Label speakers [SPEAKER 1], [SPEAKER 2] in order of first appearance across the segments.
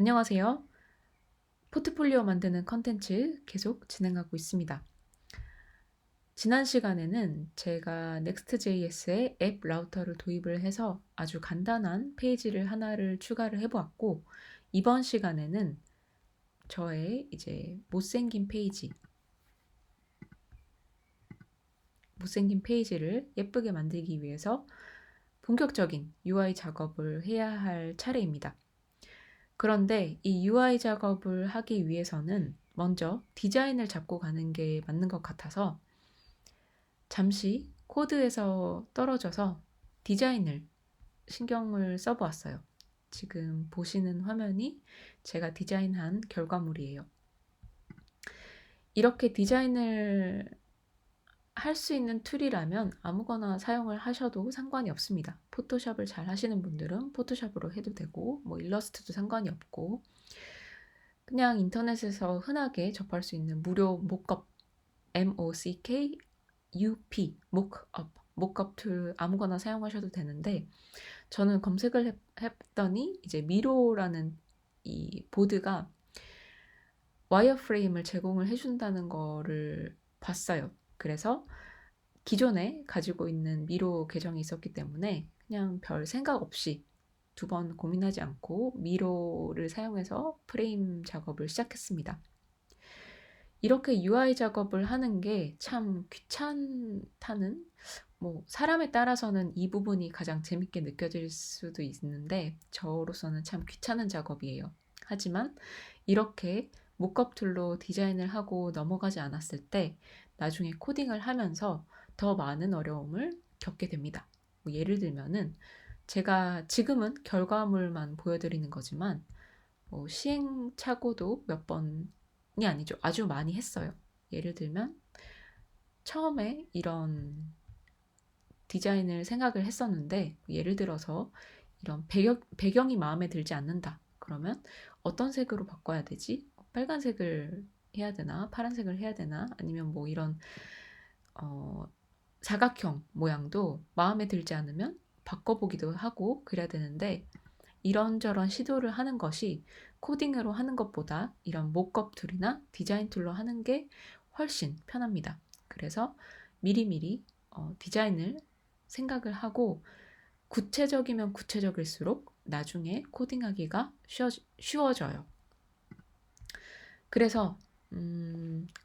[SPEAKER 1] 안녕하세요. 포트폴리오 만드는 컨텐츠 계속 진행하고 있습니다. 지난 시간에는 제가 Next.js의 앱 라우터를 도입을 해서 아주 간단한 페이지를 하나를 추가를 해보았고, 이번 시간에는 저의 이제 못생긴 페이지를 예쁘게 만들기 위해서 본격적인 UI 작업을 해야 할 차례입니다. 그런데 이 UI 작업을 하기 위해서는 먼저 디자인을 잡고 가는 게 맞는 것 같아서 잠시 코드에서 떨어져서 디자인을 신경을 써보았어요. 지금 보시는 화면이 제가 디자인한 결과물이에요. 이렇게 디자인을 할 수 있는 툴이라면 아무거나 사용을 하셔도 상관이 없습니다. 포토샵을 잘 하시는 분들은 포토샵으로 해도 되고, 일러스트도 상관이 없고, 그냥 인터넷에서 흔하게 접할 수 있는 무료 모컵, MOCKUP, 모컵 툴 아무거나 사용하셔도 되는데, 저는 검색을 했더니 이제 미로라는 이 보드가 와이어프레임을 제공을 해준다는 거를 봤어요. 그래서 기존에 가지고 있는 미로 계정이 있었기 때문에 그냥 별 생각 없이 두 번 고민하지 않고 미로를 사용해서 프레임 작업을 시작했습니다. 이렇게 UI 작업을 하는 게 참 귀찮다는, 사람에 따라서는 이 부분이 가장 재밌게 느껴질 수도 있는데, 저로서는 참 귀찮은 작업이에요. 하지만 이렇게 모컵 툴로 디자인을 하고 넘어가지 않았을 때, 나중에 코딩을 하면서 더 많은 어려움을 겪게 됩니다. 예를 들면은, 제가 지금은 결과물만 보여드리는 거지만, 시행착오도 몇 번이 아니죠. 아주 많이 했어요. 예를 들면 처음에 이런 디자인을 생각을 했었는데, 예를 들어서 이런 배경이 마음에 들지 않는다. 그러면 어떤 색으로 바꿔야 되지? 빨간색을 해야 되나? 파란색을 해야 되나? 아니면 이런 어, 사각형 모양도 마음에 들지 않으면 바꿔보기도 하고 그래야 되는데, 이런저런 시도를 하는 것이 코딩으로 하는 것보다 이런 모컵 툴이나 디자인 툴로 하는 게 훨씬 편합니다. 그래서 미리미리 디자인을 생각을 하고, 구체적이면 구체적일수록 나중에 코딩하기가 쉬워져요. 그래서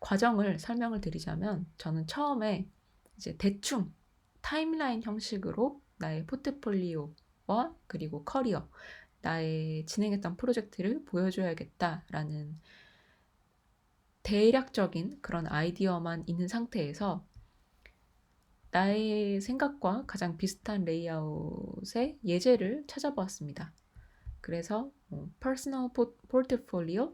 [SPEAKER 1] 과정을 설명을 드리자면, 저는 처음에 이제 대충 타임라인 형식으로 나의 포트폴리오와 그리고 커리어, 나의 진행했던 프로젝트를 보여줘야겠다라는 대략적인 그런 아이디어만 있는 상태에서 나의 생각과 가장 비슷한 레이아웃의 예제를 찾아보았습니다. 그래서 Personal Portfolio,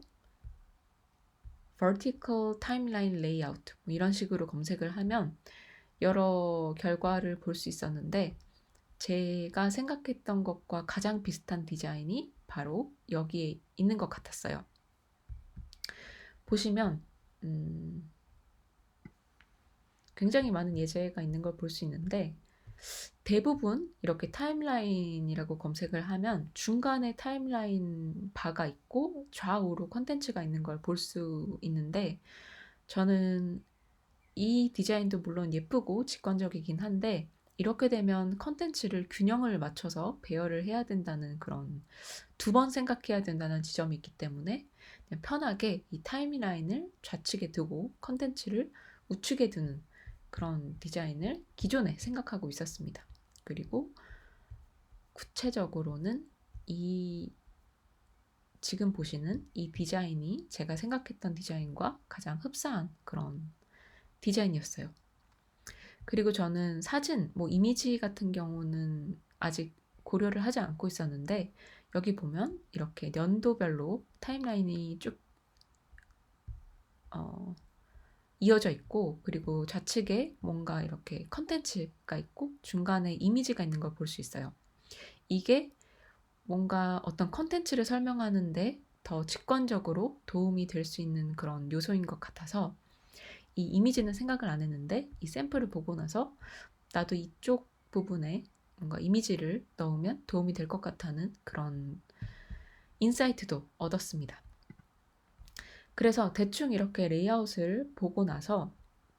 [SPEAKER 1] Vertical Timeline Layout 이런 식으로 검색을 하면 여러 결과를 볼 수 있었는데, 제가 생각했던 것과 가장 비슷한 디자인이 바로 여기에 있는 것 같았어요. 보시면 굉장히 많은 예제가 있는 걸 볼 수 있는데, 대부분 이렇게 타임라인이라고 검색을 하면 중간에 타임라인 바가 있고 좌우로 컨텐츠가 있는 걸 볼 수 있는데, 저는 이 디자인도 물론 예쁘고 직관적이긴 한데, 이렇게 되면 컨텐츠를 균형을 맞춰서 배열을 해야 된다는 그런, 두 번 생각해야 된다는 지점이 있기 때문에 그냥 편하게 이 타임라인을 좌측에 두고 컨텐츠를 우측에 두는 그런 디자인을 기존에 생각하고 있었습니다. 그리고 구체적으로는 이 지금 보시는 이 디자인이 제가 생각했던 디자인과 가장 흡사한 그런 디자인이었어요. 그리고 저는 사진, 이미지 같은 경우는 아직 고려를 하지 않고 있었는데, 여기 보면 이렇게 연도별로 타임라인이 쭉 이어져 있고, 그리고 좌측에 뭔가 이렇게 컨텐츠가 있고 중간에 이미지가 있는 걸 볼 수 있어요. 이게 뭔가 어떤 컨텐츠를 설명하는데 더 직관적으로 도움이 될 수 있는 그런 요소인 것 같아서, 이 이미지는 생각을 안 했는데 이 샘플을 보고 나서 나도 이쪽 부분에 뭔가 이미지를 넣으면 도움이 될 것 같다는 그런 인사이트도 얻었습니다. 그래서 대충 이렇게 레이아웃을 보고 나서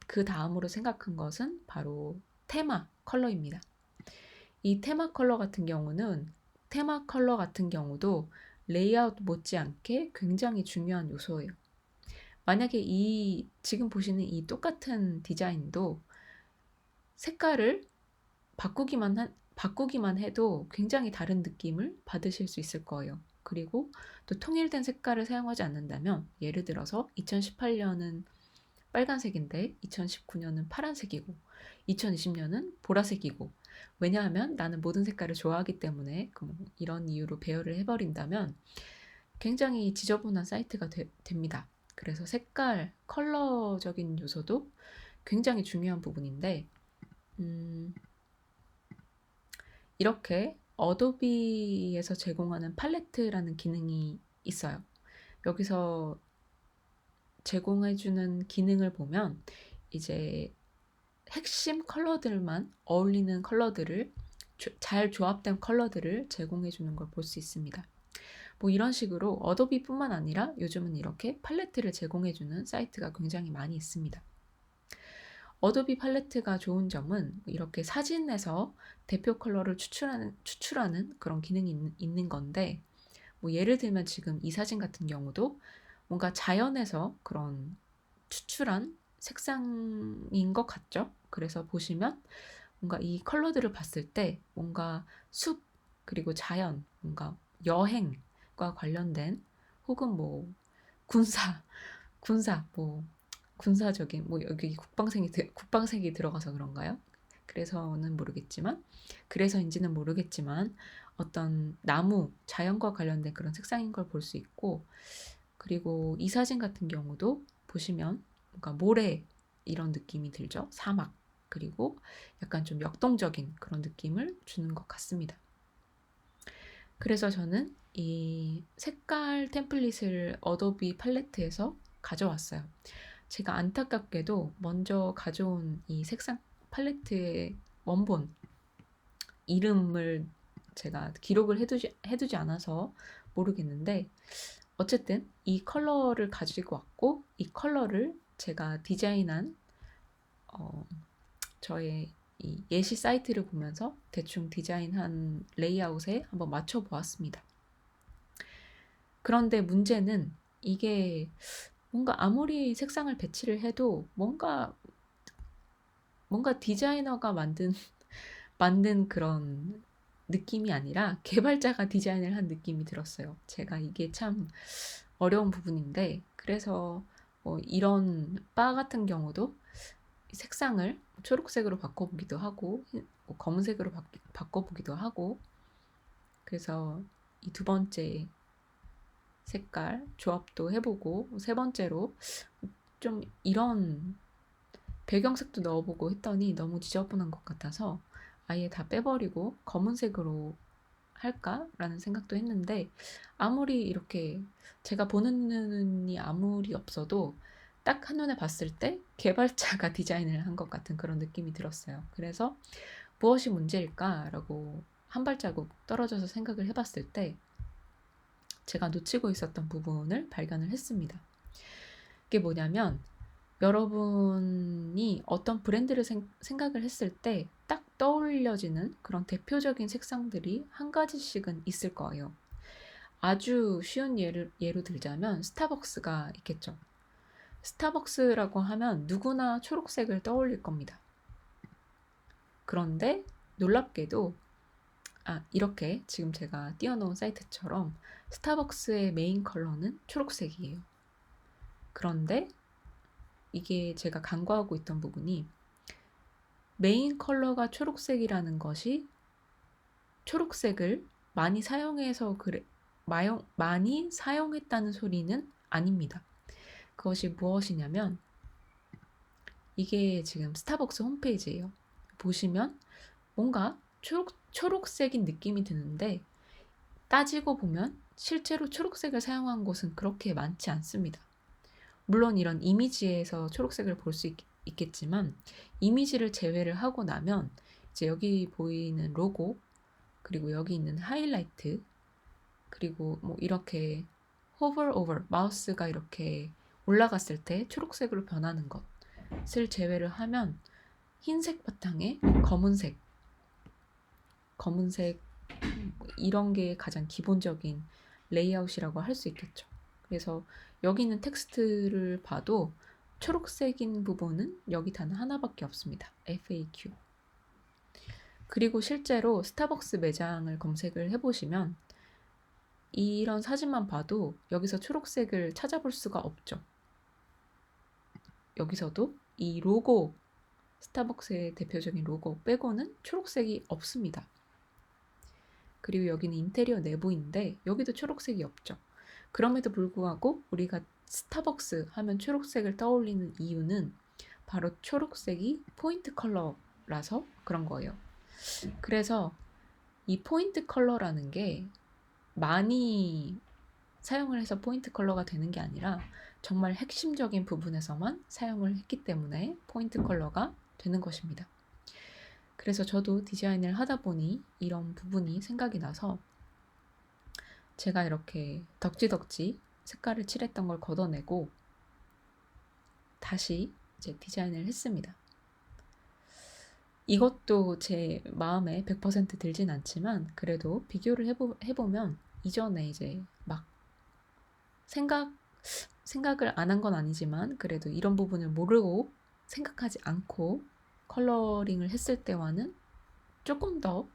[SPEAKER 1] 그 다음으로 생각한 것은 바로 테마 컬러입니다. 이 테마 컬러 같은 경우도 레이아웃 못지않게 굉장히 중요한 요소예요. 만약에 지금 보시는 이 똑같은 디자인도 색깔을 바꾸기만 해도 굉장히 다른 느낌을 받으실 수 있을 거예요. 그리고 또 통일된 색깔을 사용하지 않는다면, 예를 들어서 2018년은 빨간색인데 2019년은 파란색이고 2020년은 보라색이고, 왜냐하면 나는 모든 색깔을 좋아하기 때문에 이런 이유로 배열을 해버린다면 굉장히 지저분한 사이트가 됩니다. 그래서 색깔, 컬러적인 요소도 굉장히 중요한 부분인데, 이렇게 어도비에서 제공하는 팔레트라는 기능이 있어요. 여기서 제공해주는 기능을 보면 이제 핵심 컬러들만 어울리는 컬러들을, 잘 조합된 컬러들을 제공해주는 걸 볼 수 있습니다. 뭐 이런 식으로 어도비뿐만 아니라 요즘은 이렇게 팔레트를 제공해주는 사이트가 굉장히 많이 있습니다. 어도비 팔레트가 좋은 점은 이렇게 사진에서 대표 컬러를 추출하는 그런 기능이 있는 건데, 뭐 예를 들면 지금 이 사진 같은 경우도 뭔가 자연에서 그런 추출한 색상인 것 같죠? 그래서 보시면 뭔가 이 컬러들을 봤을 때 뭔가 숲, 그리고 자연, 뭔가 여행과 관련된, 혹은 뭐 군사적인, 뭐 여기 국방색이 들어가서 그런가요? 그래서인지는 모르겠지만 어떤 나무, 자연과 관련된 그런 색상인 걸 볼 수 있고, 그리고 이 사진 같은 경우도 보시면 뭔가 모래 이런 느낌이 들죠. 사막. 그리고 약간 좀 역동적인 그런 느낌을 주는 것 같습니다. 그래서 저는 이 색깔 템플릿을 어도비 팔레트에서 가져왔어요. 제가 안타깝게도 먼저 가져온 이 색상 팔레트의 원본 이름을 제가 기록을 해두지 않아서 모르겠는데, 어쨌든 이 컬러를 가지고 왔고, 이 컬러를 제가 디자인한 저의 이 예시 사이트를 보면서 대충 디자인한 레이아웃에 한번 맞춰 보았습니다. 그런데 문제는 이게 뭔가 아무리 색상을 배치를 해도 뭔가 디자이너가 만든 그런 느낌이 아니라 개발자가 디자인을 한 느낌이 들었어요. 제가 이게 참 어려운 부분인데, 그래서 이런 바 같은 경우도 색상을 초록색으로 바꿔보기도 하고, 검은색으로 바꿔보기도 하고, 그래서 이 두 번째 색깔 조합도 해보고, 세 번째로 좀 이런 배경색도 넣어보고 했더니 너무 지저분한 것 같아서 아예 다 빼버리고 검은색으로 할까라는 생각도 했는데, 아무리 이렇게 제가 보는 눈이 아무리 없어도 딱 한눈에 봤을 때 개발자가 디자인을 한 것 같은 그런 느낌이 들었어요. 그래서 무엇이 문제일까라고 한 발자국 떨어져서 생각을 해봤을 때 제가 놓치고 있었던 부분을 발견을 했습니다. 그게 뭐냐면, 여러분이 어떤 브랜드를 생각을 했을 때 딱 떠올려지는 그런 대표적인 색상들이 한 가지씩은 있을 거예요. 아주 쉬운 예로 들자면 스타벅스가 있겠죠. 스타벅스라고 하면 누구나 초록색을 떠올릴 겁니다. 그런데 놀랍게도 이렇게 지금 제가 띄워놓은 사이트처럼 스타벅스의 메인 컬러는 초록색이에요. 그런데 이게 제가 간과하고 있던 부분이, 메인 컬러가 초록색이라는 것이 초록색을 많이 사용했다는 소리는 아닙니다. 그것이 무엇이냐면, 이게 지금 스타벅스 홈페이지예요. 보시면 뭔가 초록색인 느낌이 드는데, 따지고 보면 실제로 초록색을 사용한 곳은 그렇게 많지 않습니다. 물론 이런 이미지에서 초록색을 볼 수 있겠지만, 이미지를 제외를 하고 나면 이제 여기 보이는 로고, 그리고 여기 있는 하이라이트, 그리고 뭐 이렇게 hover over 마우스가 이렇게 올라갔을 때 초록색으로 변하는 것을 제외를 하면 흰색 바탕에 검은색 이런 게 가장 기본적인 레이아웃이라고 할 수 있겠죠. 그래서 여기 있는 텍스트를 봐도 초록색인 부분은 여기 단 하나밖에 없습니다. FAQ. 그리고 실제로 스타벅스 매장을 검색을 해보시면 이런 사진만 봐도 여기서 초록색을 찾아볼 수가 없죠. 여기서도 이 로고, 스타벅스의 대표적인 로고 빼고는 초록색이 없습니다. 그리고 여기는 인테리어 내부인데 여기도 초록색이 없죠. 그럼에도 불구하고 우리가 스타벅스 하면 초록색을 떠올리는 이유는 바로 초록색이 포인트 컬러라서 그런 거예요. 그래서 이 포인트 컬러라는 게 많이 사용을 해서 포인트 컬러가 되는 게 아니라 정말 핵심적인 부분에서만 사용을 했기 때문에 포인트 컬러가 되는 것입니다. 그래서 저도 디자인을 하다 보니 이런 부분이 생각이 나서 제가 이렇게 덕지덕지 색깔을 칠했던 걸 걷어내고 다시 이제 디자인을 했습니다. 이것도 제 마음에 100% 들진 않지만 그래도 비교를 해보면 이전에 이제 막 생각을 안 한 건 아니지만 그래도 이런 부분을 모르고 생각하지 않고 컬러링을 했을 때와는 조금 더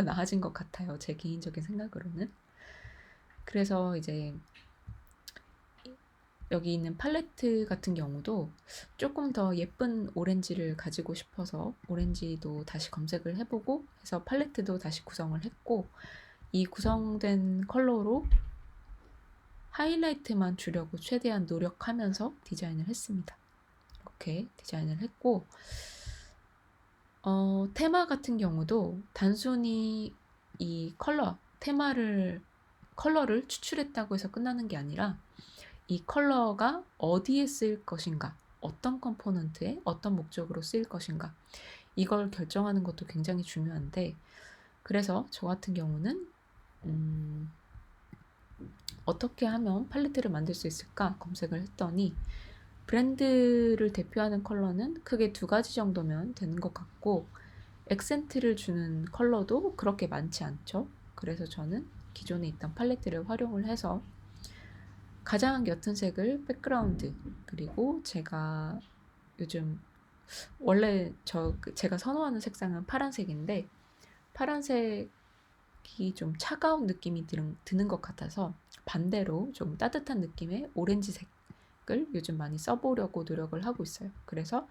[SPEAKER 1] 나아진 것 같아요. 제 개인적인 생각으로는. 그래서 이제 여기 있는 팔레트 같은 경우도 조금 더 예쁜 오렌지를 가지고 싶어서 오렌지도 다시 검색을 해보고 해서 팔레트도 다시 구성을 했고 이 구성된 컬러로 하이라이트만 주려고 최대한 노력하면서 디자인을 했습니다. 이렇게 디자인을 했고 테마 같은 경우도 단순히 이 컬러를 추출했다고 해서 끝나는 게 아니라 이 컬러가 어디에 쓰일 것인가, 어떤 컴포넌트에 어떤 목적으로 쓰일 것인가 이걸 결정하는 것도 굉장히 중요한데 그래서 저 같은 경우는 어떻게 하면 팔레트를 만들 수 있을까 검색을 했더니 브랜드를 대표하는 컬러는 크게 2가지 정도면 되는 것 같고 액센트를 주는 컬러도 그렇게 많지 않죠. 그래서 저는 기존에 있던 팔레트를 활용을 해서 가장 옅은 색을 백그라운드 그리고 제가 요즘 원래 제가 선호하는 색상은 파란색인데 파란색이 좀 차가운 느낌이 드는 것 같아서 반대로 좀 따뜻한 느낌의 오렌지색을 요즘 많이 써보려고 노력을 하고 있어요. 그래서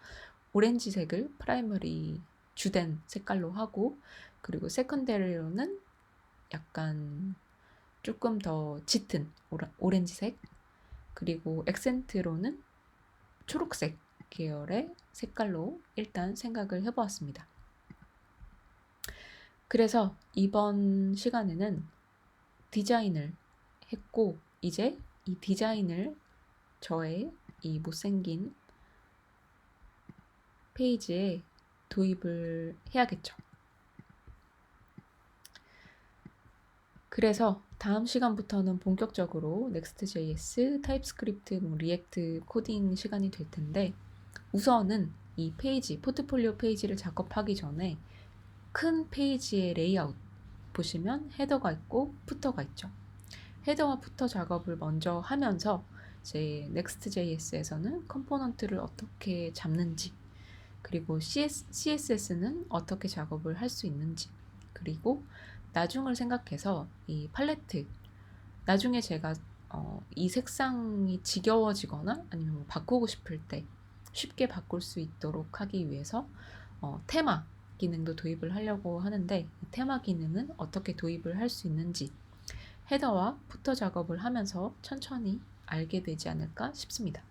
[SPEAKER 1] 오렌지색을 프라이머리 주된 색깔로 하고 그리고 세컨더리로는 약간 조금 더 짙은 오렌지색 그리고 액센트로는 초록색 계열의 색깔로 일단 생각을 해보았습니다. 그래서 이번 시간에는 디자인을 했고 이제 이 디자인을 저의 이 못생긴 페이지에 도입을 해야겠죠. 그래서 다음 시간부터는 본격적으로 Next.js, 타입스크립트, 리액트 코딩 시간이 될 텐데 우선은 이 페이지, 포트폴리오 페이지를 작업하기 전에 큰 페이지의 레이아웃 보시면 헤더가 있고 푸터가 있죠. 헤더와 푸터 작업을 먼저 하면서 제 Next.js에서는 컴포넌트를 어떻게 잡는지 그리고 CSS는 어떻게 작업을 할 수 있는지 그리고 나중을 생각해서 이 팔레트 나중에 제가 이 색상이 지겨워지거나 아니면 뭐 바꾸고 싶을 때 쉽게 바꿀 수 있도록 하기 위해서 테마 기능도 도입을 하려고 하는데 이 테마 기능은 어떻게 도입을 할 수 있는지 헤더와 푸터 작업을 하면서 천천히 알게 되지 않을까 싶습니다.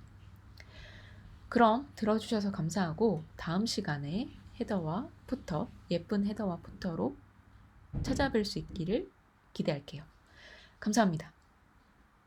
[SPEAKER 1] 그럼 들어주셔서 감사하고 다음 시간에 헤더와 푸터, 예쁜 헤더와 푸터로 찾아뵐 수 있기를 기대할게요. 감사합니다.